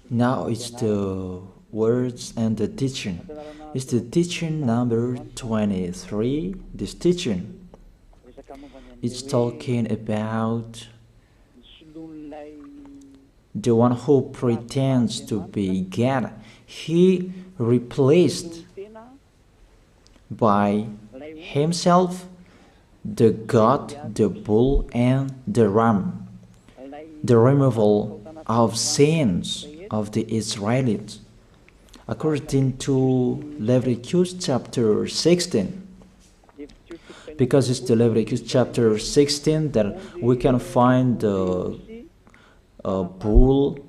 Now it's the words and the teaching. It's the teaching number 23. This teaching is talking about the one who pretends to be God. He replaced by himself the goat, the bull, and the ram. The removal of sins of the Israelites. According to Leviticus chapter 16. Because it's the Leviticus chapter 16 that we can find the bull,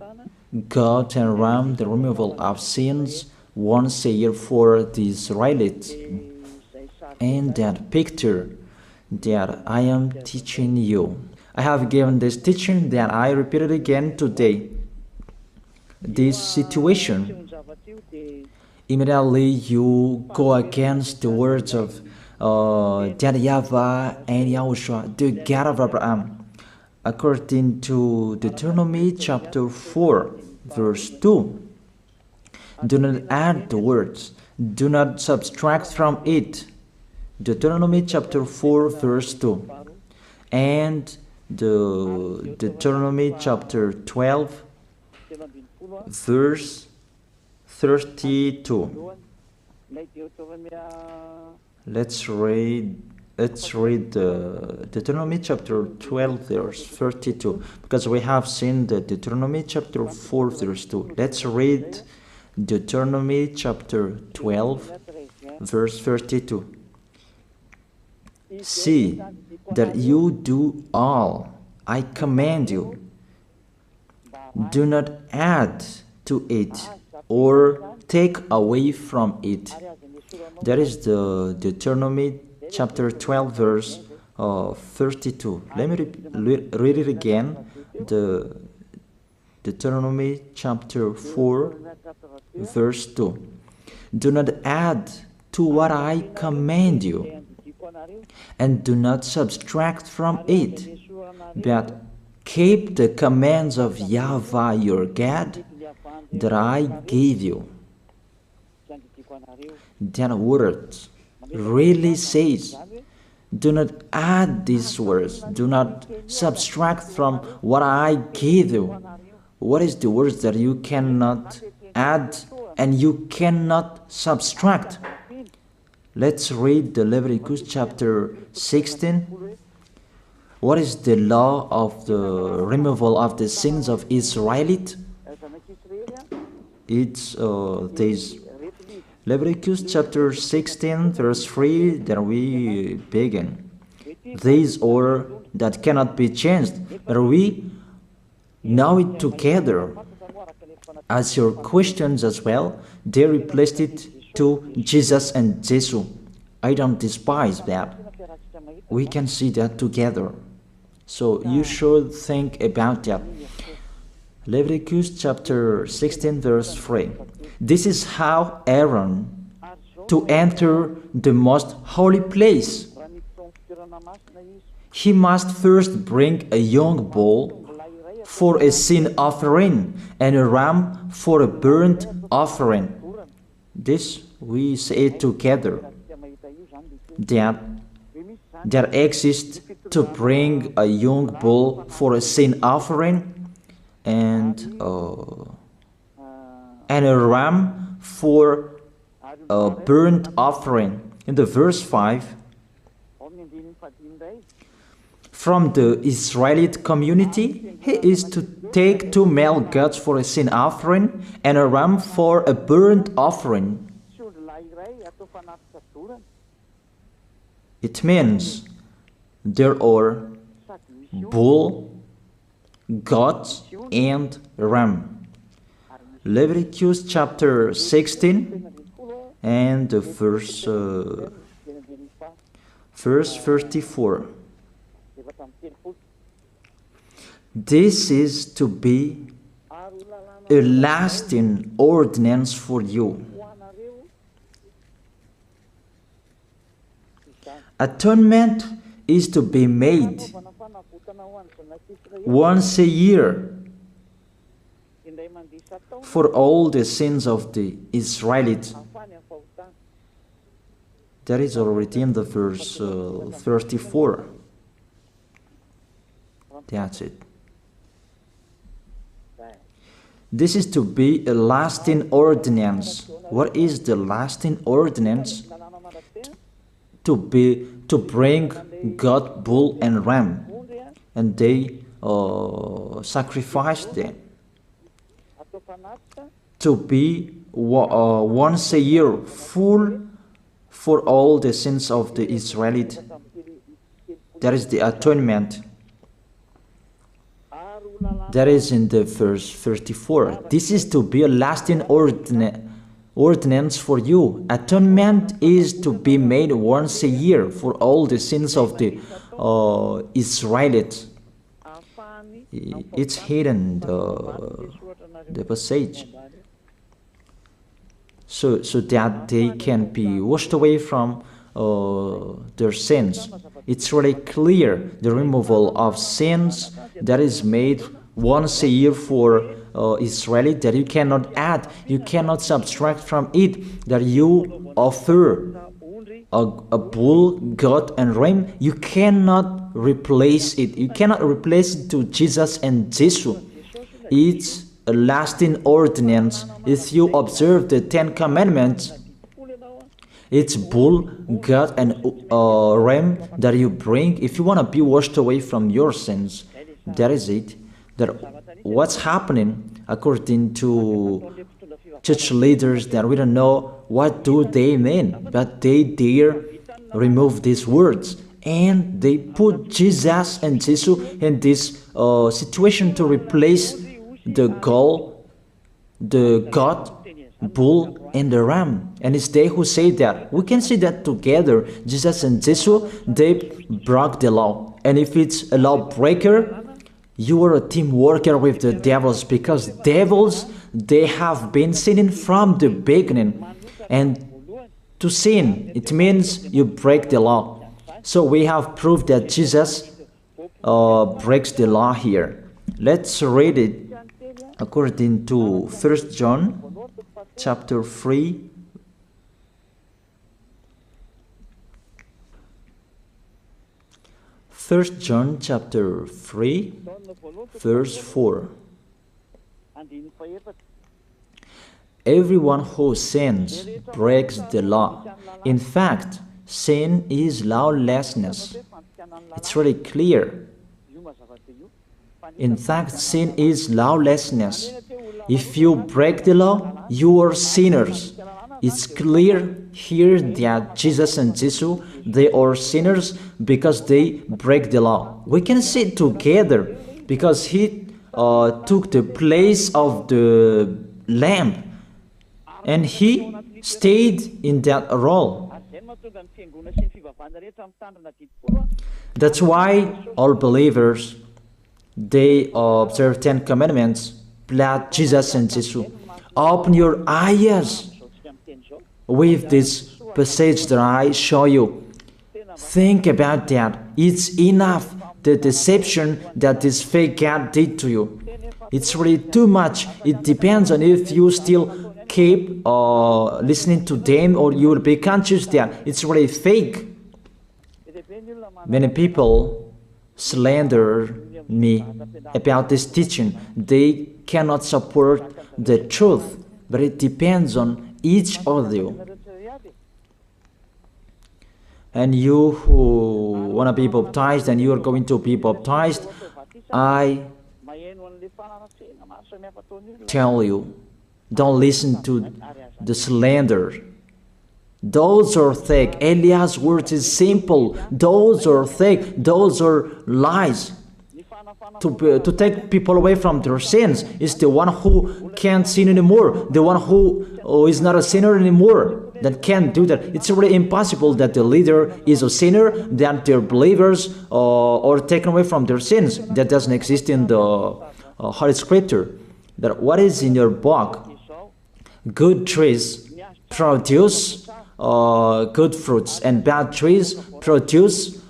goat, and ram, the removal of sins once a year for the Israelites. And that picture that I am teaching you. I have given this teaching that I repeat it again today. This situation, immediately you go against the words of that YAHVAH and YAHOSHUAH, the God of Abraham. According to Deuteronomy chapter 4, verse 2. Do not add the words, do not subtract from it. Deuteronomy chapter 4, verse 2. And the Deuteronomy chapter 12, verse 32. Let's read Deuteronomy chapter 12, verse 32, because we have seen the Deuteronomy chapter 4, verse 2. Let's read Deuteronomy chapter 12, verse 32. See that you do all I command you. Do not add to it or take away from it. That is the Deuteronomy chapter 12, verse 32. Let me read it again. The Deuteronomy chapter 4, verse 2. Do not add to what I command you, and do not subtract from it, but keep the commands of YAHVAH your God that I gave you. That word really says, do not add these words, do not subtract from what I gave you. What is the words that you cannot add and you cannot subtract? Let's read the Leviticus chapter 16. What is the law of the removal of the sins of Israelite? It's this Leviticus chapter 16, verse 3, that we begin. These order that cannot be changed, but we know it together. As your questions as well, they replaced it to Jesus and Jesus. I don't despise that. We can see that together. So you should think about that. Leviticus chapter 16, verse 3. This is how Aaron to enter the most holy place. He must first bring a young bull for a sin offering and a ram for a burnt offering. This we say together. That exists to bring a young bull for a sin offering and a ram for a burnt offering. In the verse 5, from the Israelite community, he is to take 2 male goats for a sin offering and a ram for a burnt offering. It means there are bull, goat, and ram. Leviticus chapter 16 and the verse 34. This is to be a lasting ordinance for you. Atonement is to be made once a year for all the sins of the Israelites. That is already in the verse 34. That's it. This is to be a lasting ordinance. What is the lasting ordinance? To bring God, bull and ram, and they sacrifice them. To be once a year full for all the sins of the Israelites. That is the atonement. That is in the verse 34. This is to be a lasting ordinance for you. Atonement is to be made once a year for all the sins of the Israelites. It's hidden, the passage. So that they can be washed away from their sins. It's really clear, the removal of sins that is made once a year for Israeli, that you cannot add, you cannot subtract from it, that you offer a bull, goat and ram, you cannot replace it. You cannot replace it to Jesus and Jesus. It's a lasting ordinance. If you observe the 10 Commandments, it's bull, goat and ram that you bring if you want to be washed away from your sins. That is it. That what's happening according to church leaders, that we don't know what do they mean, but they dare remove these words and they put Jesus and Jesus in this situation to replace the goat, bull and the ram. And it's they who say that. We can see that together, Jesus and Jesus, they broke the law. And if it's a lawbreaker, you are a team worker with the devils, because devils, they have been sinning from the beginning. And to sin, it means you break the law. So we have proof that Jesus breaks the law here. Let's read it according to 1 John chapter 3. First John chapter 3, verse 4. Everyone who sins breaks the law. In fact, sin is lawlessness. It's really clear. In fact, sin is lawlessness. If you break the law, you are sinners. It's clear here that Jesus and Jesus, they are sinners because they break the law. We can see it together because he took the place of the lamb and he stayed in that role. That's why all believers, they observe 10 commandments, blood, Jesus and Jesus. Open your eyes with this passage that I show you. Think about that. It's enough, the deception that this fake God did to you. It's really too much. It depends on if you still keep listening to them, or you will be conscious that it's really fake. Many people slander me about this teaching. They cannot support the truth, but it depends on each of you. And you who want to be baptized and you are going to be baptized, I tell you, don't listen to the slander. Those are fake. Eliah's words is simple. Those are fake. Those are lies. To take people away from their sins is the one who can't sin anymore. The one who is not a sinner anymore, that can't do that. It's really impossible that the leader is a sinner, that their believers are taken away from their sins. That doesn't exist in the Holy Scripture. That what is in your book? Good trees produce good fruits, and bad trees produce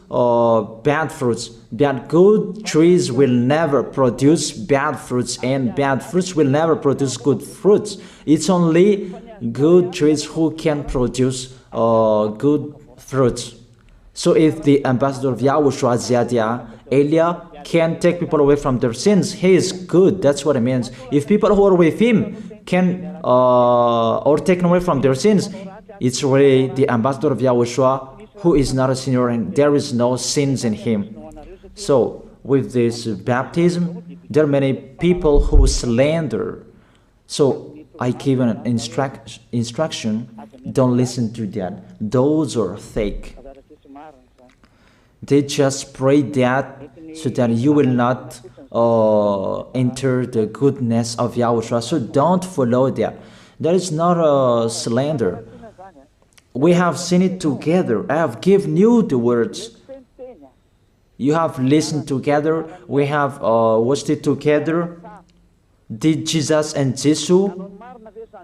bad fruits. But good trees will never produce bad fruits, and bad fruits will never produce good fruits. It's only good trees who can produce good fruits. So if the ambassador of Yahushua, Zadiah, Elia, can take people away from their sins, he is good. That's what it means. If people who are with him can or taken away from their sins, it's really the ambassador of Yahushua who is not a sinner, and there is no sins in him. So with this baptism, there are many people who slander. So I give an instruction, don't listen to that. Those are fake. They just pray that so that you will not enter the goodness of Yahushua. So don't follow that. That is not a slander. We have seen it together. I have given you the words. You have listened together. We have watched it together. Did Jesus and Jesus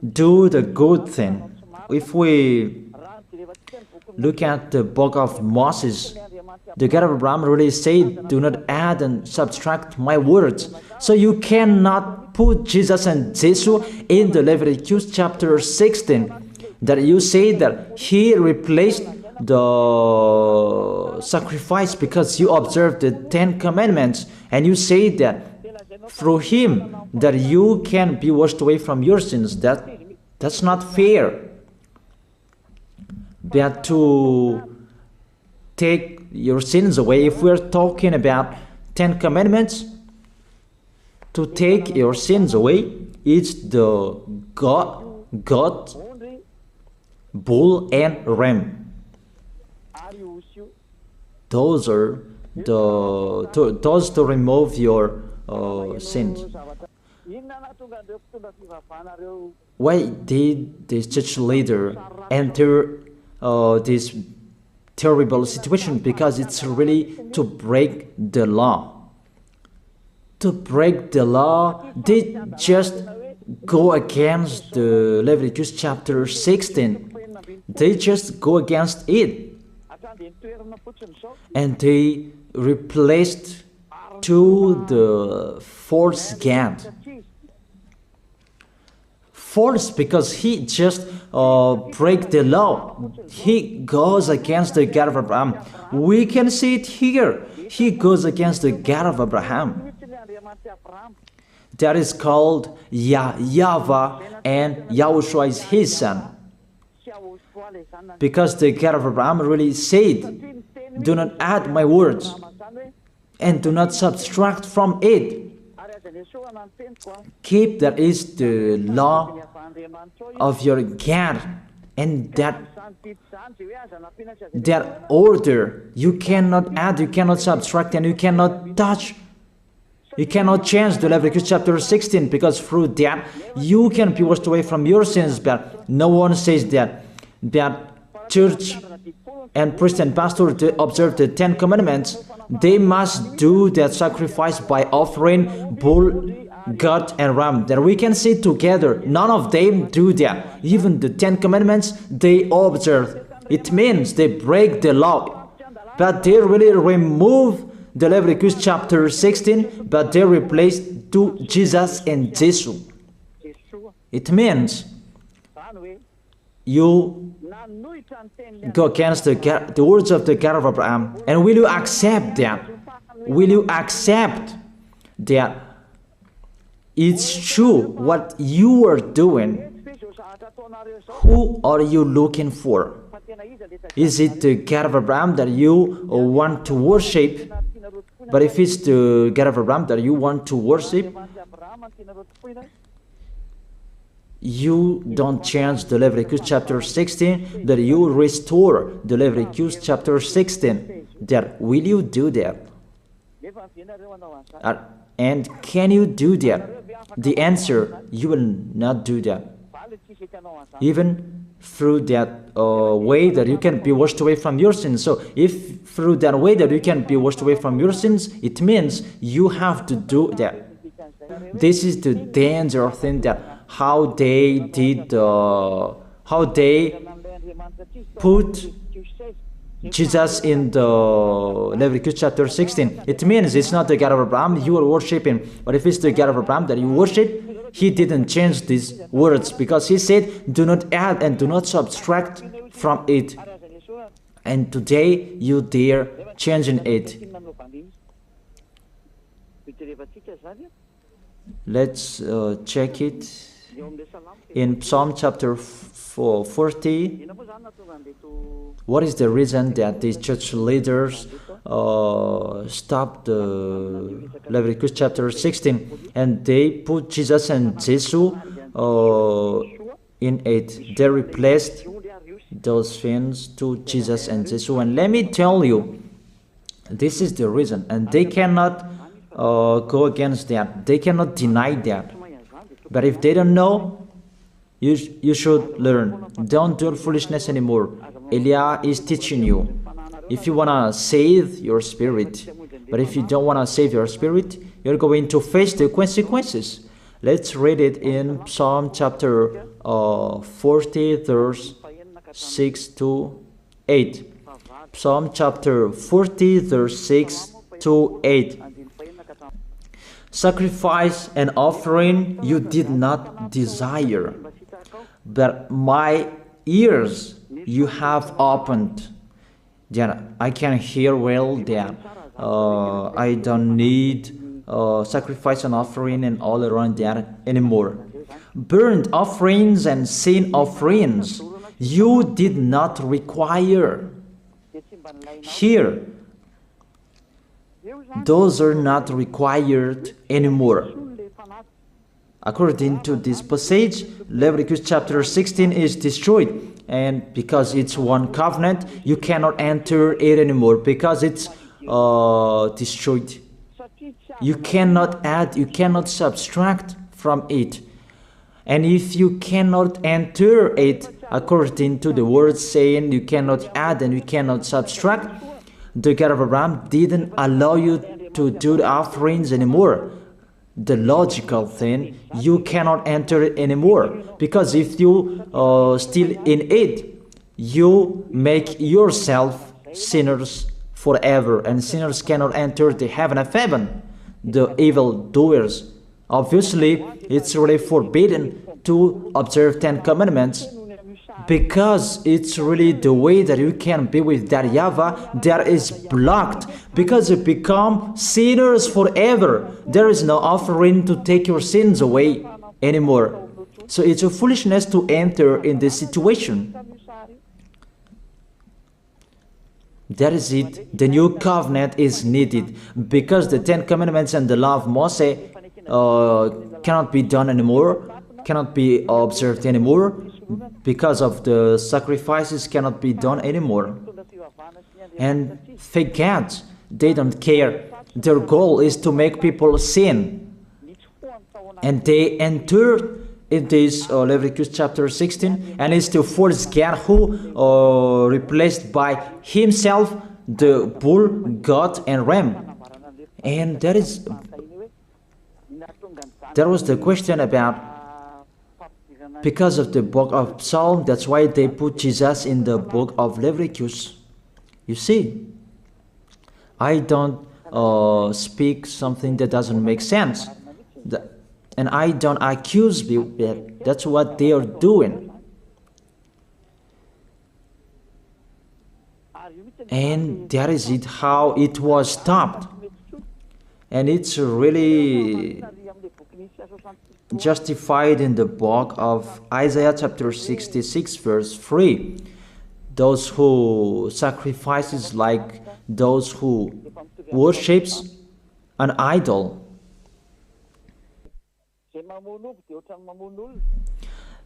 do the good thing? If we look at the book of Moses, the God of Abraham really said, do not add and subtract my words. So you cannot put Jesus and Jesus in the Leviticus chapter 16. That you say that he replaced the sacrifice because you observed the 10 commandments, and you say that through him that you can be washed away from your sins. That's not fair. But to take your sins away, if we're talking about 10 commandments, to take your sins away, it's the God, bull and ram. Those are those to remove your sins. Why did this church leader enter this terrible situation? Because it's really to break the law. To break the law, they just go against the Leviticus chapter 16. They just go against it. And they replaced to the false God. False because he just break the law. He goes against the God of Abraham. We can see it here. He goes against the God of Abraham. That is called YAHVAH, and YAHOSHUAH is his son. Because the God of Abraham really said, do not add my words and do not subtract from it. Keep, that is the law of your God, and that order. You cannot add, you cannot subtract, and you cannot touch. You cannot change the Leviticus chapter 16, because through that you can be washed away from your sins. But no one says that church and priest and pastor to observe the 10 commandments, they must do that sacrifice by offering bull, goat and ram. That we can see together. None of them do that. Even the 10 commandments they observe. It means they break the law. But they really remove the Leviticus chapter 16, but they replace to Jesus and Jesus. It means you go against the words of the God of Abraham. And will you accept that? Will you accept that it's true what you are doing? Who are you looking for? Is it the God of Abraham that you want to worship? But if it's the God of Abraham that you want to worship, you don't change the Leviticus chapter 16, that you restore the Leviticus chapter 16. That will you do that? And can you do that? The answer, you will not do that. Even through that way that you can be washed away from your sins. So if through that way that you can be washed away from your sins, it means you have to do that. This is the danger thing, that how they did, how they put Jesus in the Leviticus chapter 16, it means it's not the God of Abraham you are worshiping. But if it's the God of Abraham that you worship, he didn't change these words, because he said, do not add and do not subtract from it. And today you dare changing it. Let's check it in Psalm chapter 40. What is the reason that these church leaders stopped the Leviticus chapter 16 and they put Jesus and Jesus in it? They replaced those things to Jesus and Jesus. And let me tell you, this is the reason, and they cannot go against that. They cannot deny that. But if they don't know, you should learn. Don't do foolishness anymore. Elia is teaching you. If you want to save your spirit, but if you don't want to save your spirit, you're going to face the consequences. Let's read it in Psalm chapter 40, verse 6 to 8. Psalm chapter 40, verse 6 to 8. Sacrifice and offering you did not desire, but my ears you have opened. Then I can hear well that I don't need sacrifice and offering and all around that anymore. Burnt offerings and sin offerings you did not require. Here, those are not required anymore. According to this passage, Leviticus chapter 16 is destroyed, and because it's one covenant, you cannot enter it anymore because it's destroyed. You cannot add, you cannot subtract from it. And if you cannot enter it according to the word saying you cannot add and you cannot subtract, the God of Abraham didn't allow you to do the offerings anymore. The logical thing, you cannot enter it anymore, because if you still in it, you make yourself sinners forever, and sinners cannot enter the heaven of heaven, the evil doers. Obviously, it's really forbidden to observe 10 commandments, because it's really the way that you can be with that YAHVAH that is blocked, because you become sinners forever. There is no offering to take your sins away anymore. So it's a foolishness to enter in this situation. That is it. The new covenant is needed, because the 10 commandments and the law of Moses cannot be done anymore, cannot be observed anymore, because of the sacrifices cannot be done anymore. And fake gods, they don't care. Their goal is to make people sin. And they entered in this Leviticus chapter 16, and it's to force God who replaced by himself the bull, goat, and ram. And there was the question about, because of the book of Psalm, that's why they put Jesus in the book of Leviticus. You see, I don't speak something that doesn't make sense. And I don't accuse people. That's what they are doing. And that is it, how it was stopped. And it's really justified in the book of Isaiah chapter 66 verse 3. Those who sacrifices like those who worships an idol.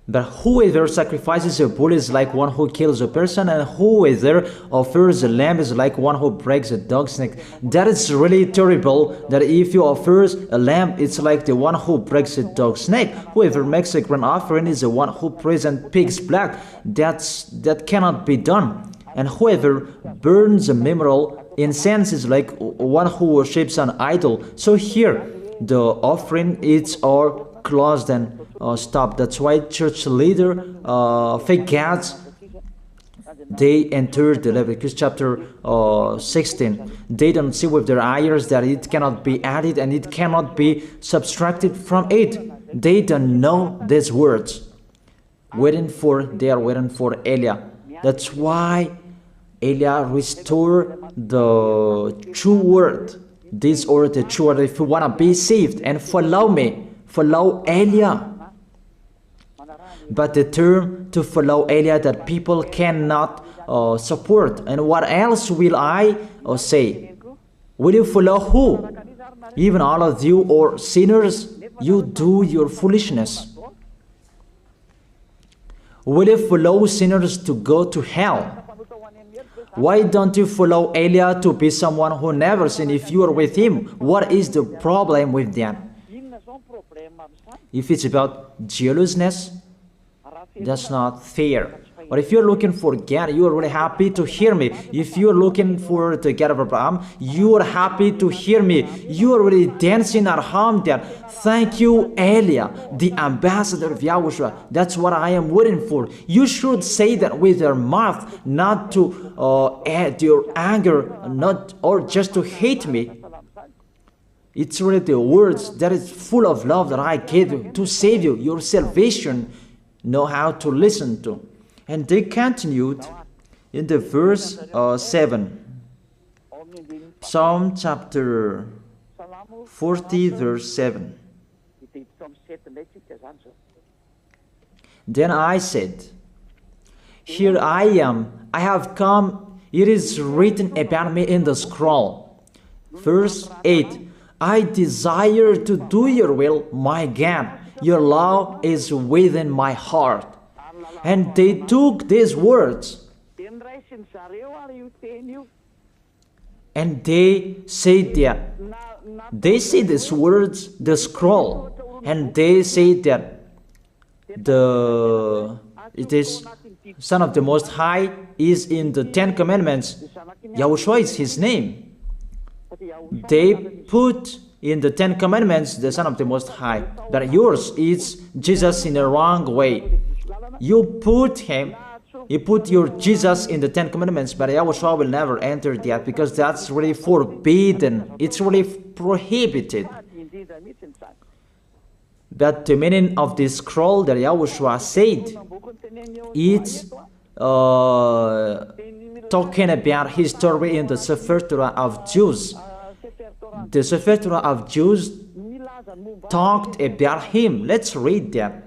But whoever sacrifices a bull is like one who kills a person, and whoever offers a lamb is like one who breaks a dog's neck. That is really terrible, that if you offer a lamb, it's like the one who breaks a dog's neck. Whoever makes a grain offering is the one who prays and pig's blood. That cannot be done. And whoever burns a memorial incense is like one who worships an idol. So here, the offering is all closed and stopped. That's why church leader, fake gods, They entered the Leviticus chapter 16. They don't see with their eyes that it cannot be added and it cannot be subtracted from it. They don't know these words. They are waiting for Eliah. That's why Eliah restored the true word. This or the true word. If you want to be saved and follow me, follow Eliah. But the term to follow Eliah that people cannot support. And what else will I say? Will you follow who? Even all of you or sinners, you do your foolishness. Will you follow sinners to go to hell? Why don't you follow Eliah to be someone who never sinned if you are with him? What is the problem with that? If it's about jealousness, that's not fair. But if you're looking for God, you are really happy to hear me. If you're looking for the God of Abraham, you are happy to hear me. You are really dancing at home there. Thank you, Eliah, the ambassador of Yahushua. That's what I am waiting for. You should say that with your mouth, not to add your anger, not or just to hate me. It's really the words that is full of love that I gave you to save you, your salvation. Know how to listen to. And they continued in the verse 7. Psalm chapter 40 verse 7. Then I said, here I am, I have come, it is written about me in the scroll. Verse 8. I desire to do your will, my God. Your law is within my heart. And they took these words and they said that they say these words, the scroll, and they say that it is Son of the Most High is in the 10 Commandments. YAHOSHUAH is his name. They put in the 10 Commandments the Son of the Most High, but yours is Jesus in the wrong way. You put your Jesus in the 10 Commandments, but YAHOSHUAH will never enter that because that's really forbidden. It's really prohibited. But the meaning of this scroll that YAHOSHUAH said, it's talking about his story in the Sefer Torah of Jews. The Sefer Torah of Jews talked about him. Let's read that.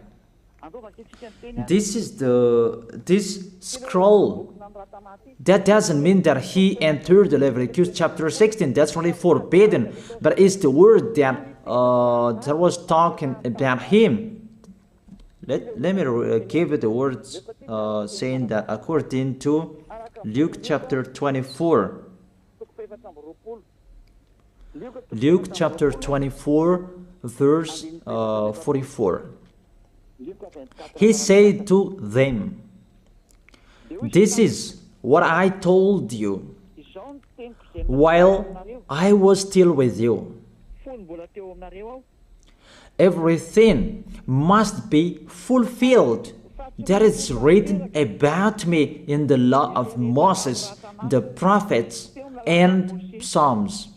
This scroll. That doesn't mean that he entered the Leviticus chapter 16. That's really forbidden. But it's the word that was talking about him. Let me give it the words saying that according to Luke chapter 24. Luke chapter 24 verse 44. He said to them, this is what I told you while I was still with you. Everything must be fulfilled that is written about me in the law of Moses, the prophets, and Psalms.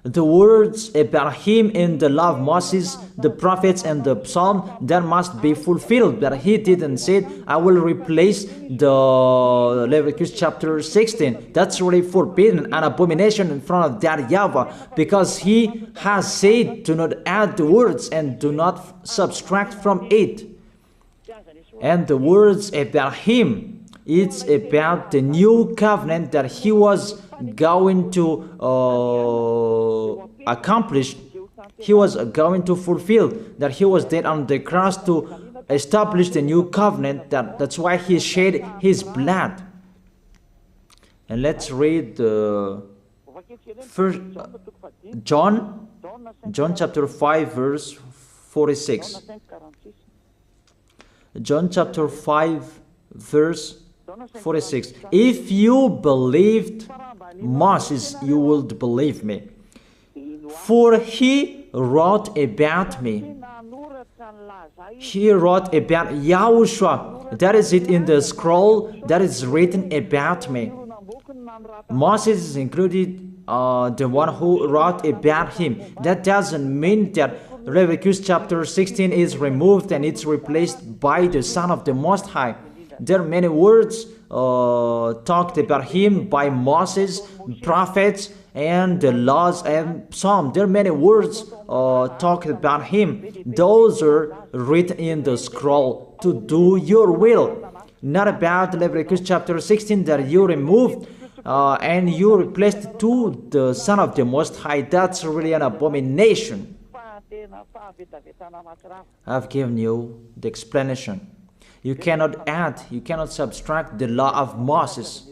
The words about him in the law of Moses, the prophets, and the psalm, that must be fulfilled. But he didn't say, I will replace the Leviticus chapter 16. That's really forbidden, an abomination in front of that YAHVAH, because he has said, do not add the words and do not subtract from it. And the words about him, it's about the new covenant that he was going to accomplish. He was going to fulfill, that he was dead on the cross to establish the new covenant. That's why he shed his blood. And let's read first John chapter 5 verse 46. John chapter 5 verse 46. If you believed Moses, you would believe me, for he wrote about me. He wrote about YAHOSHUAH. That is it in the scroll that is written about me. Moses is included, the one who wrote about him. That doesn't mean that Leviticus chapter 16 is removed and it's replaced by the Son of the Most High. There are many words talked about him by Moses, prophets, and the laws and Psalm. There are many words talked about him. Those are written in the scroll to do your will. Not about Leviticus chapter 16 that you removed and you replaced to the Son of the Most High. That's really an abomination. I've given you the explanation. You cannot add, you cannot subtract the law of Moses.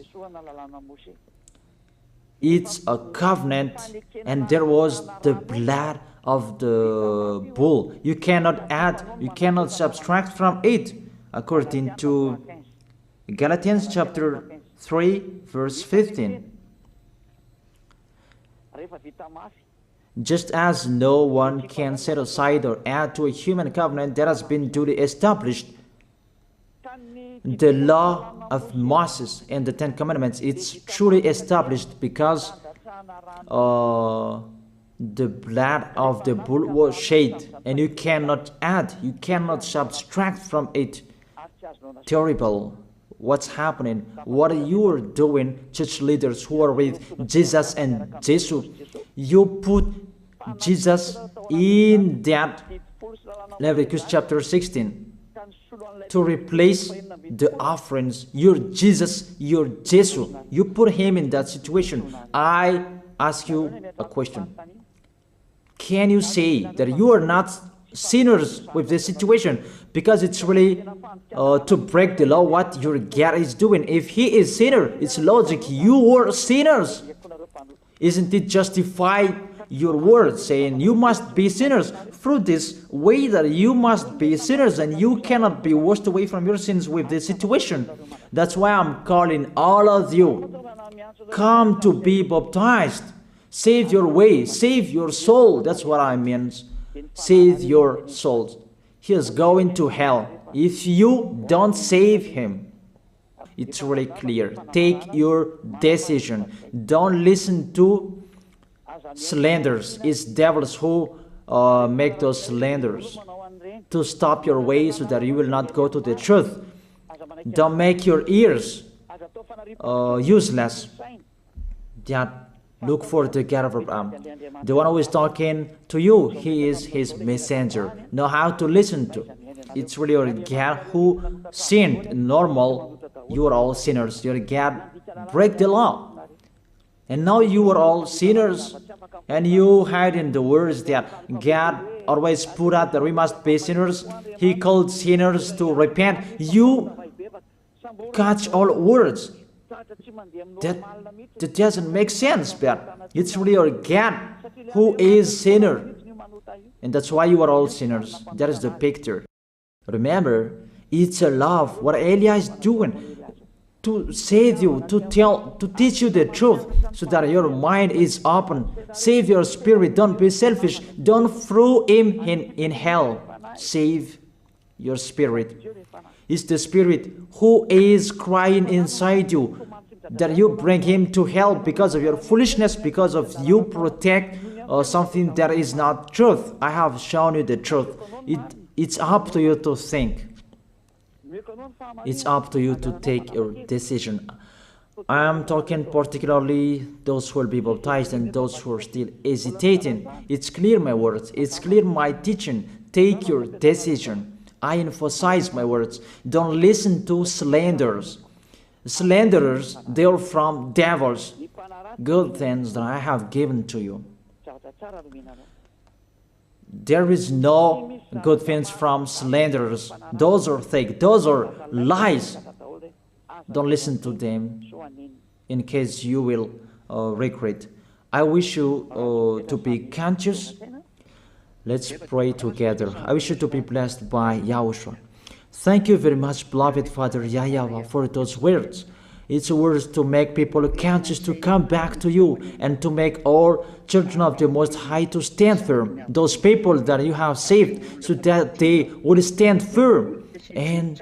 It's a covenant, and there was the blood of the bull. You cannot add, you cannot subtract from it, according to Galatians chapter 3, verse 15. Just as no one can set aside or add to a human covenant that has been duly established, the law of Moses and the Ten Commandments, it's truly established because the blood of the bull was shed, and you cannot add, you cannot subtract from it. Terrible. What's happening? What are you doing, church leaders who are with Jesus and Jesus? You put Jesus in that Leviticus chapter 16 to replace the offerings. You're Jesus, you're Jesus. You put him in that situation. I ask you a question. Can you say that you are not sinners with this situation? Because it's really to break the law what your God is doing. If he is sinner, it's logic. You were sinners. Isn't it justify your word saying you must be sinners through this way that you must be sinners and you cannot be washed away from your sins with this situation? That's why I'm calling all of you, come to be baptized. Save your way, save your soul. That's what I mean. Save your souls. He is going to hell if you don't save him. It's really clear. Take your decision. Don't listen to slanders. It's devils who make those slanders to stop your way so that you will not go to the truth. Don't make your ears useless. Look for the God of Abraham. The one who is talking to you, he is his messenger. Know how to listen to. It's really your God who sinned. Normal, you are all sinners. Your God break the law. And now you are all sinners. And you hide in the words that God always put out that we must be sinners. He called sinners to repent. You catch all words. That doesn't make sense, but it's really your God who is sinner. And that's why you are all sinners. That is the picture. Remember, it's a love. What Elia is doing to save you, to teach you the truth so that your mind is open. Save your spirit. Don't be selfish. Don't throw him in hell. Save your spirit. It's the spirit who is crying inside you that you bring him to hell because of your foolishness, because of you protect something that is not truth. I have shown you the truth. It's up to you to think. It's up to you to take your decision. I am talking particularly those who will be baptized and those who are still hesitating. It's clear my words. It's clear my teaching. Take your decision. I emphasize my words. Don't listen to slanders. Slanderers, they are from devils. Good things that I have given to you. There is no good things from slanderers. Those are fake. Those are lies. Don't listen to them in case you will regret. I wish you to be conscious. Let's pray together. I wish you to be blessed by YAHOSHUAH. Thank you very much, beloved Father YAHVAH, for those words. It's words to make people conscious to come back to you and to make all children of the Most High to stand firm. Those people that you have saved so that they will stand firm and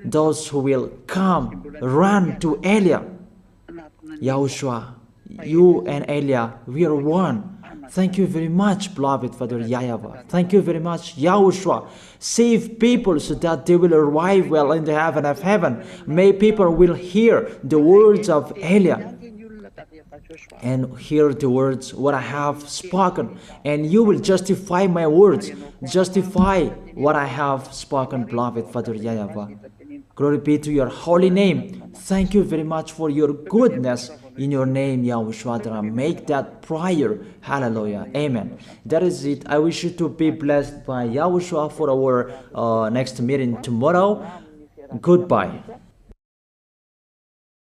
those who will come, run to Elia. Yahushua, you and Elia, we are one. Thank you very much, beloved Father YAHVAH. Thank you very much, Yahushua. Save people so that they will arrive well in the heaven of heaven. May people will hear the words of Elia and hear the words what I have spoken, and you will justify my words, justify what I have spoken, beloved Father YAHVAH. Glory be to your holy name. Thank you very much for your goodness. In your name, Yahushua, that I make that prayer. Hallelujah. Amen. That is it. I wish you to be blessed by Yahushua for our next meeting tomorrow. Goodbye.